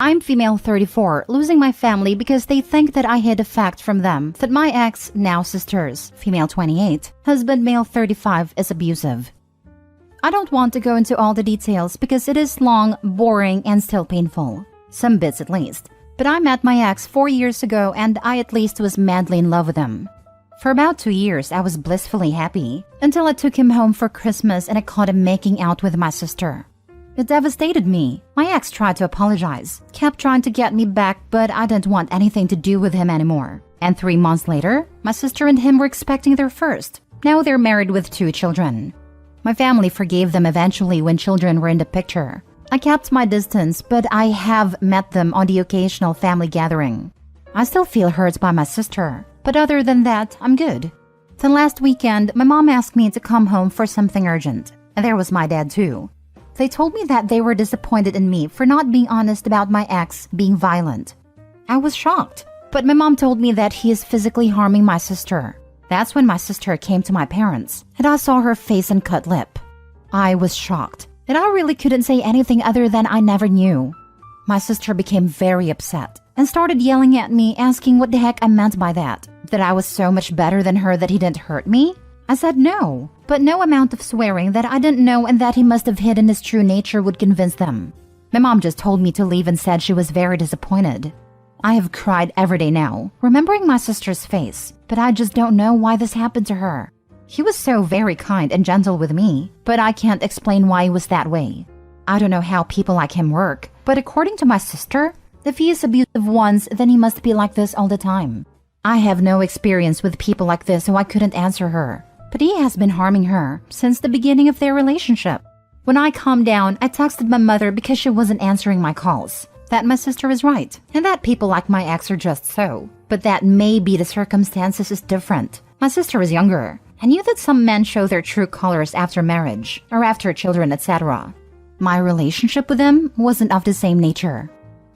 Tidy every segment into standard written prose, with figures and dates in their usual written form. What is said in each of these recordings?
I'm female 34, losing my family because they think that I hid a fact from them that my ex, now sisters, female 28, husband male 35 is abusive. I don't want to go into all the details because it is long, boring, and still painful. Some bits at least. But I met my ex 4 years ago and I at least was madly in love with him. For about 2 years, I was blissfully happy until I took him home for Christmas and I caught him making out with my sister. It devastated me. My ex tried to apologize, kept trying to get me back, but I didn't want anything to do with him anymore. And 3 months later, my sister and him were expecting their first. Now they're married with 2 children. My family forgave them eventually when children were in the picture. I kept my distance, but I have met them on the occasional family gathering. I still feel hurt by my sister, but other than that, I'm good. Then last weekend, my mom asked me to come home for something urgent, and there was my dad too. They told me that they were disappointed in me for not being honest about my ex being violent. I was shocked, but my mom told me that he is physically harming my sister. That's when my sister came to my parents, and I saw her face and cut lip. I was shocked, and I really couldn't say anything other than I never knew. My sister became very upset and started yelling at me, asking what the heck I meant by that. That I was so much better than her that he didn't hurt me? I said no, but no amount of swearing that I didn't know and that he must have hidden his true nature would convince them. My mom just told me to leave and said she was very disappointed. I have cried every day now, remembering my sister's face, but I just don't know why this happened to her. He was so very kind and gentle with me, but I can't explain why he was that way. I don't know how people like him work, but according to my sister, if he is abusive once, then he must be like this all the time. I have no experience with people like this, so I couldn't answer her. But he has been harming her since the beginning of their relationship. When I calmed down, I texted my mother because she wasn't answering my calls. That my sister was right, and that people like my ex are just so. But that maybe the circumstances is different. My sister is younger. I knew that some men show their true colors after marriage, or after children, etc. My relationship with him wasn't of the same nature.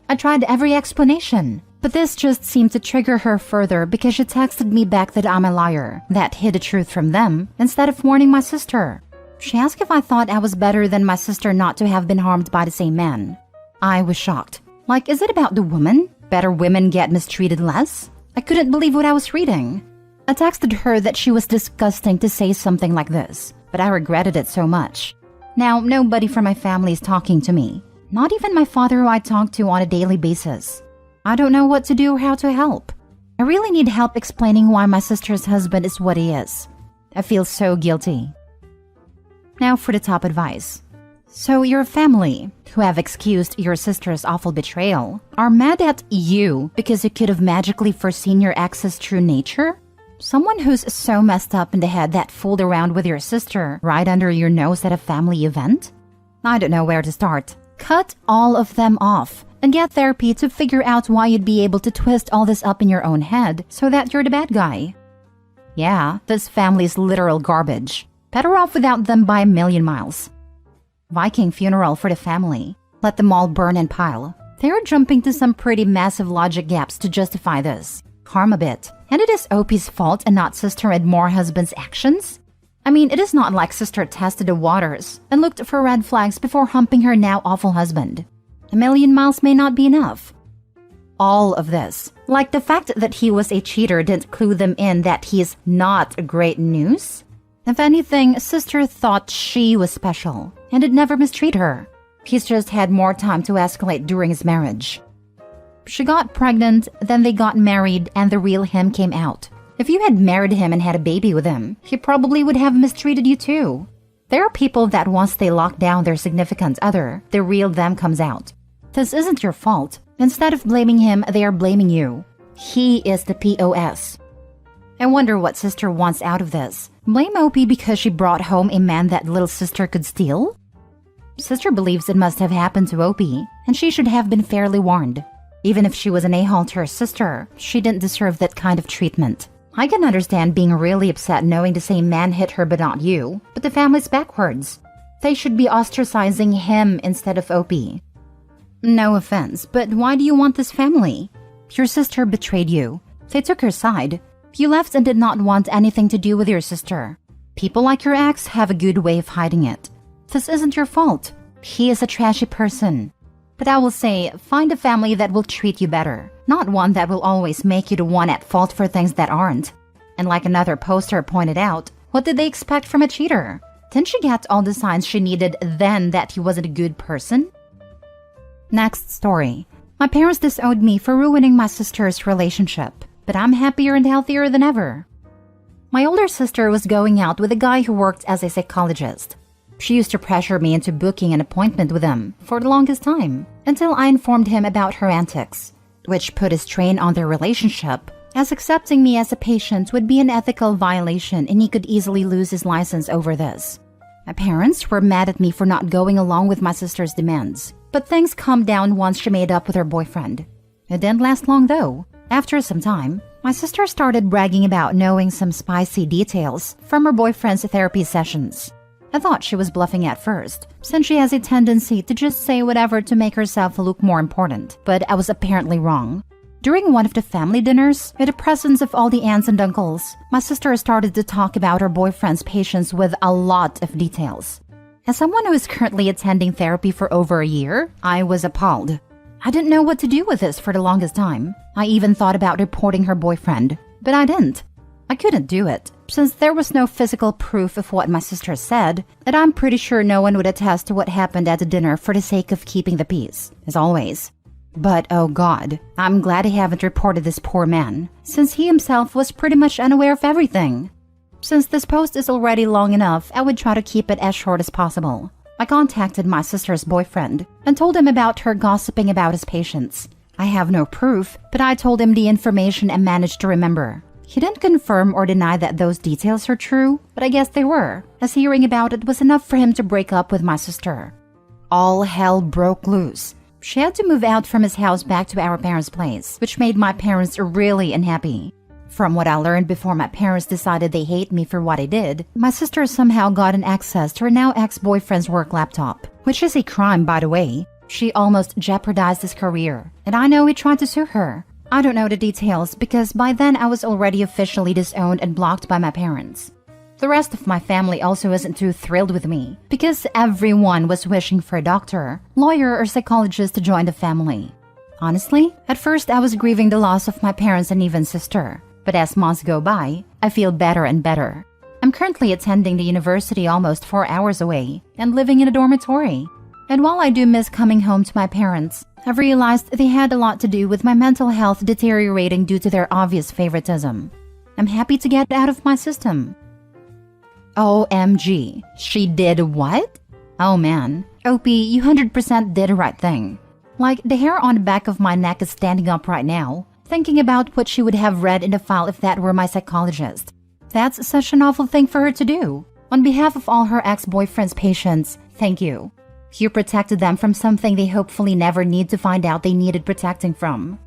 I tried every explanation, but this just seemed to trigger her further because she texted me back that I'm a liar, that hid the truth from them, instead of warning my sister. She asked if I thought I was better than my sister not to have been harmed by the same man. I was shocked. Like, is it about the woman? Better women get mistreated less? I couldn't believe what I was reading. I texted her that she was disgusting to say something like this, but I regretted it so much. Now, nobody from my family is talking to me. Not even my father, who I talk to on a daily basis. I don't know what to do or how to help. I really need help explaining why my sister's husband is what he is. I feel so guilty. Now for the top advice. So your family, who have excused your sister's awful betrayal, are mad at you because you could have magically foreseen your ex's true nature? Someone who's so messed up in the head that fooled around with your sister right under your nose at a family event? I don't know where to start. Cut all of them off and get therapy to figure out why you'd be able to twist all this up in your own head so that you're the bad guy. Yeah, this family is literal garbage. Better off without them by a million miles. Viking funeral for the family. Let them all burn and pile. They're jumping to some pretty massive logic gaps to justify this. Harm a bit. And it is OP's fault and not Sister Edmore husband's actions? I mean, it is not like Sister tested the waters and looked for red flags before humping her now awful husband. A million miles may not be enough. All of this, like the fact that he was a cheater, didn't clue them in that he's not great news. If anything, Sister thought she was special and had never mistreated her. He's just had more time to escalate during his marriage. She got pregnant, then they got married, and the real him came out. If you had married him and had a baby with him, he probably would have mistreated you too. There are people that once they lock down their significant other, the real them comes out. This isn't your fault. Instead of blaming him, they are blaming you. He is the POS. I wonder what Sister wants out of this. Blame OP because she brought home a man that little sister could steal? Sister believes it must have happened to OP, and she should have been fairly warned. Even if she was an a-hole to her sister, she didn't deserve that kind of treatment. I can understand being really upset knowing the same man hit her but not you, but the family's backwards. They should be ostracizing him instead of OP. No offense, but why do you want this family? Your sister betrayed you. They took her side. You left and did not want anything to do with your sister. People like your ex have a good way of hiding it. This isn't your fault. He is a trashy person. But I will say, find a family that will treat you better, not one that will always make you the one at fault for things that aren't. And like another poster pointed out, what did they expect from a cheater? Didn't she get all the signs she needed then that he wasn't a good person? Next story. My parents disowned me for ruining my sister's relationship, but I'm happier and healthier than ever. My older sister was going out with a guy who worked as a psychologist. She used to pressure me into booking an appointment with him for the longest time, until I informed him about her antics, which put a strain on their relationship, as accepting me as a patient would be an ethical violation and he could easily lose his license over this. My parents were mad at me for not going along with my sister's demands, but things calmed down once she made up with her boyfriend. It didn't last long though. After some time, my sister started bragging about knowing some spicy details from her boyfriend's therapy sessions. I thought she was bluffing at first, since she has a tendency to just say whatever to make herself look more important, but I was apparently wrong. During one of the family dinners, in the presence of all the aunts and uncles, my sister started to talk about her boyfriend's patients with a lot of details. As someone who is currently attending therapy for over a year, I was appalled. I didn't know what to do with this for the longest time. I even thought about reporting her boyfriend, but I didn't. I couldn't do it, since there was no physical proof of what my sister said, and I'm pretty sure no one would attest to what happened at the dinner for the sake of keeping the peace, as always. But oh god, I'm glad I haven't reported this poor man, since he himself was pretty much unaware of everything. Since this post is already long enough, I would try to keep it as short as possible. I contacted my sister's boyfriend and told him about her gossiping about his patients. I have no proof, but I told him the information and managed to remember. He didn't confirm or deny that those details are true, but I guess they were, as hearing about it was enough for him to break up with my sister. All hell broke loose. She had to move out from his house back to our parents' place, which made my parents really unhappy. From what I learned before my parents decided they hate me for what I did, my sister somehow got an access to her now ex-boyfriend's work laptop, which is a crime, by the way. She almost jeopardized his career, and I know he tried to sue her. I don't know the details because by then I was already officially disowned and blocked by my parents. The rest of my family also isn't too thrilled with me because everyone was wishing for a doctor, lawyer, or psychologist to join the family. Honestly, at first I was grieving the loss of my parents and even sister, but as months go by, I feel better and better. I'm currently attending the university almost 4 hours away and living in a dormitory. And while I do miss coming home to my parents, I've realized they had a lot to do with my mental health deteriorating due to their obvious favoritism. I'm happy to get out of my system. OMG, she did what? Oh man, OP, you 100% did the right thing. Like, the hair on the back of my neck is standing up right now, thinking about what she would have read in the file if that were my psychologist. That's such an awful thing for her to do. On behalf of all her ex-boyfriend's patients, thank you. You protected them from something they hopefully never need to find out they needed protecting from.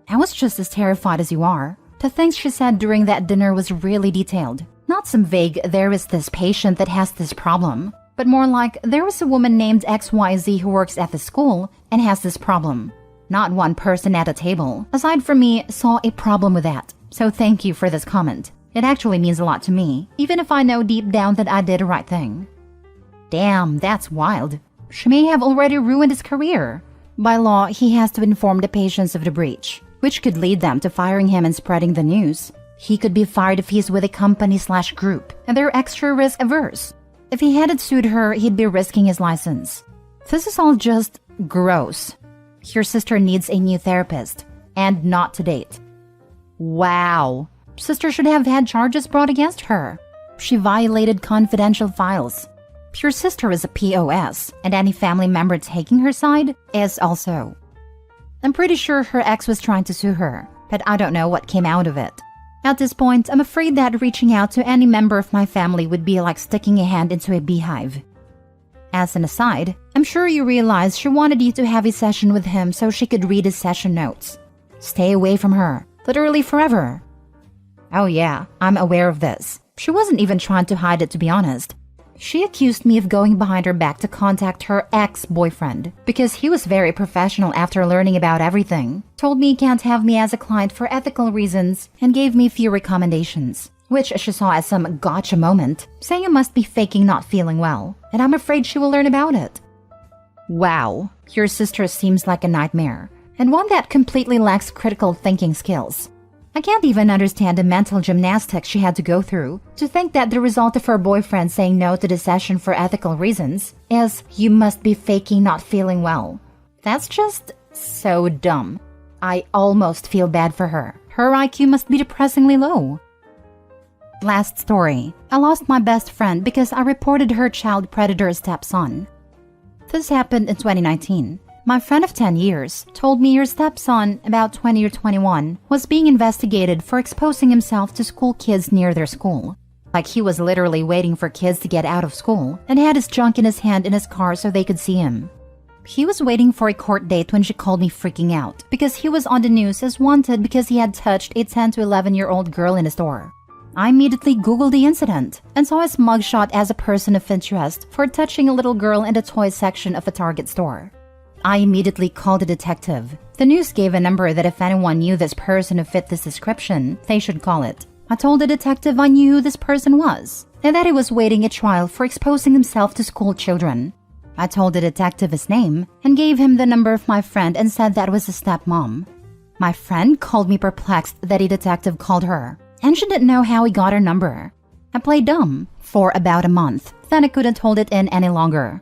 I was just as terrified as you are. The things she said during that dinner was really detailed. Not some vague, there is this patient that has this problem, but more like, there was a woman named XYZ who works at the school and has this problem. Not one person at a table, aside from me, saw a problem with that. So thank you for this comment. It actually means a lot to me, even if I know deep down that I did the right thing. Damn, that's wild. She may have already ruined his career. By law, he has to inform the patients of the breach, which could lead them to firing him and spreading the news. He could be fired if he's with a company/group, and they're extra risk-averse. If he hadn't sued her, he'd be risking his license. This is all just gross. Your sister needs a new therapist, and not to date. Wow. Sister should have had charges brought against her. She violated confidential files. Your sister is a POS, and any family member taking her side is also. I'm pretty sure her ex was trying to sue her, but I don't know what came out of it. At this point, I'm afraid that reaching out to any member of my family would be like sticking a hand into a beehive. As an aside, I'm sure you realize she wanted you to have a session with him so she could read his session notes. Stay away from her, literally forever. Oh yeah, I'm aware of this. She wasn't even trying to hide it, to be honest. She accused me of going behind her back to contact her ex-boyfriend because he was very professional after learning about everything, told me he can't have me as a client for ethical reasons, and gave me few recommendations, which she saw as some gotcha moment, saying I must be faking not feeling well, and I'm afraid she will learn about it. Wow, your sister seems like a nightmare, and one that completely lacks critical thinking skills. I can't even understand the mental gymnastics she had to go through to think that the result of her boyfriend saying no to the session for ethical reasons is you must be faking not feeling well. That's just so dumb. I almost feel bad for her. Her IQ must be depressingly low. Last story. I lost my best friend because I reported her child predator stepson. This happened in 2019. My friend of 10 years told me her stepson, about 20 or 21, was being investigated for exposing himself to school kids near their school. Like he was literally waiting for kids to get out of school and had his junk in his hand in his car so they could see him. He was waiting for a court date when she called me freaking out because he was on the news as wanted because he had touched a 10 to 11-year-old girl in a store. I immediately Googled the incident and saw his mugshot as a person of interest for touching a little girl in the toy section of a Target store. I immediately called a detective. The news gave a number that if anyone knew this person who fit this description, they should call it. I told the detective I knew who this person was, and that he was waiting a trial for exposing himself to school children. I told the detective his name and gave him the number of my friend and said that was his stepmom. My friend called me perplexed that a detective called her, and she didn't know how he got her number. I played dumb for about a month, then I couldn't hold it in any longer.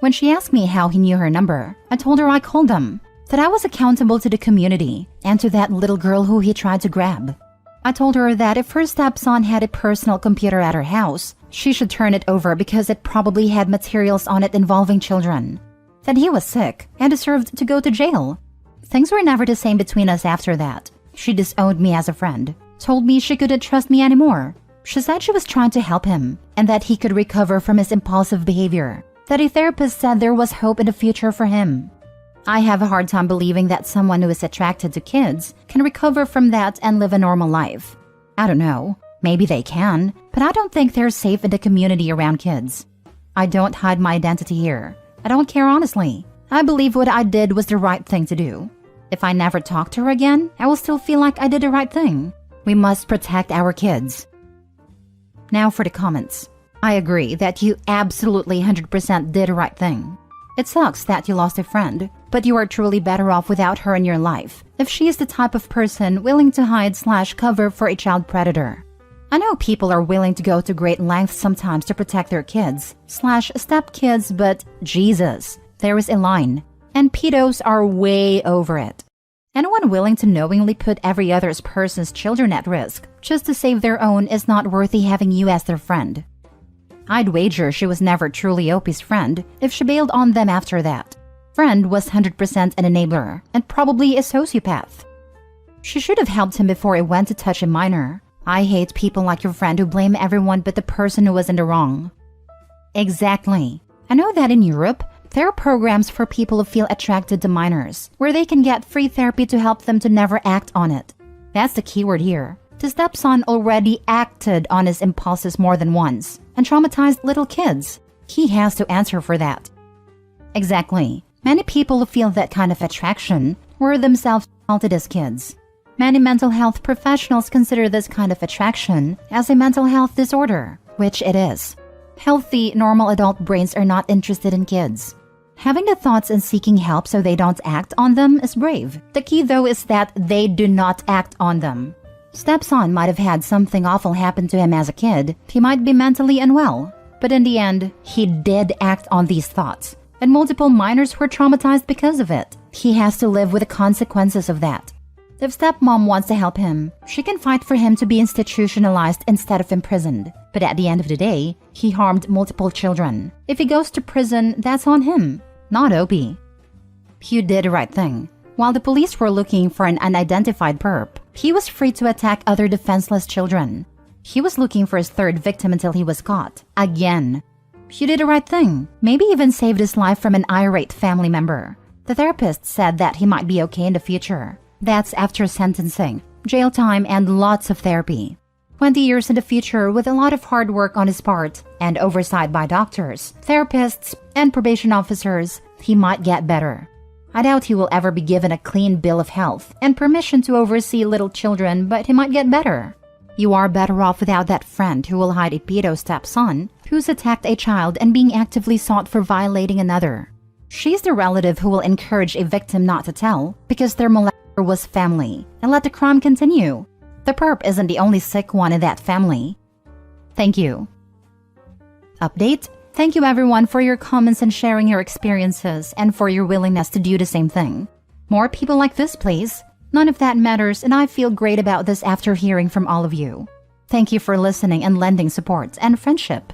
When she asked me how he knew her number, I told her I called him, that I was accountable to the community and to that little girl who he tried to grab. I told her that if her stepson had a personal computer at her house, she should turn it over because it probably had materials on it involving children. That he was sick and deserved to go to jail. Things were never the same between us after that. She disowned me as a friend, told me she couldn't trust me anymore. She said she was trying to help him and that he could recover from his impulsive behavior. That a therapist said there was hope in the future for him. I have a hard time believing that someone who is attracted to kids can recover from that and live a normal life. I don't know, maybe they can, but I don't think they're safe in the community around kids. I don't hide my identity here. I don't care honestly. I believe what I did was the right thing to do. If I never talk to her again, I will still feel like I did the right thing. We must protect our kids. Now for the comments. I agree that you absolutely 100% did the right thing. It sucks that you lost a friend, but you are truly better off without her in your life if she is the type of person willing to hide/cover for a child predator. I know people are willing to go to great lengths sometimes to protect their kids/stepkids, but Jesus, there is a line, and pedos are way over it. Anyone willing to knowingly put every other person's children at risk just to save their own is not worthy having you as their friend. I'd wager she was never truly Opie's friend if she bailed on them after that. Friend was 100% an enabler and probably a sociopath. She should have helped him before he went to touch a minor. I hate people like your friend who blame everyone but the person who was in the wrong. Exactly. I know that in Europe, there are programs for people who feel attracted to minors, where they can get free therapy to help them to never act on it. That's the keyword here. The stepson already acted on his impulses more than once and traumatized little kids. He has to answer for that. Exactly. Many people who feel that kind of attraction were themselves assaulted as kids. Many mental health professionals consider this kind of attraction as a mental health disorder, which it is. Healthy, normal adult brains are not interested in kids. Having the thoughts and seeking help so they don't act on them is brave. The key though is that they do not act on them. Stepson might have had something awful happen to him as a kid. He might be mentally unwell. But in the end, he did act on these thoughts. And multiple minors were traumatized because of it. He has to live with the consequences of that. If stepmom wants to help him, she can fight for him to be institutionalized instead of imprisoned. But at the end of the day, he harmed multiple children. If he goes to prison, that's on him, not Opie. You did the right thing. While the police were looking for an unidentified perp, he was free to attack other defenseless children. He was looking for his third victim until he was caught. Again. You did the right thing. Maybe even saved his life from an irate family member. The therapist said that he might be okay in the future. That's after sentencing, jail time, and lots of therapy. 20 years in the future with a lot of hard work on his part and oversight by doctors, therapists, and probation officers, he might get better. I doubt he will ever be given a clean bill of health and permission to oversee little children, but he might get better. You are better off without that friend who will hide a pedo stepson who's attacked a child and being actively sought for violating another. She's the relative who will encourage a victim not to tell because their molester was family and let the crime continue. The perp isn't the only sick one in that family. Thank you. Update. Thank you everyone for your comments and sharing your experiences and for your willingness to do the same thing. More people like this, please. None of that matters, and I feel great about this after hearing from all of you. Thank you for listening and lending support and friendship.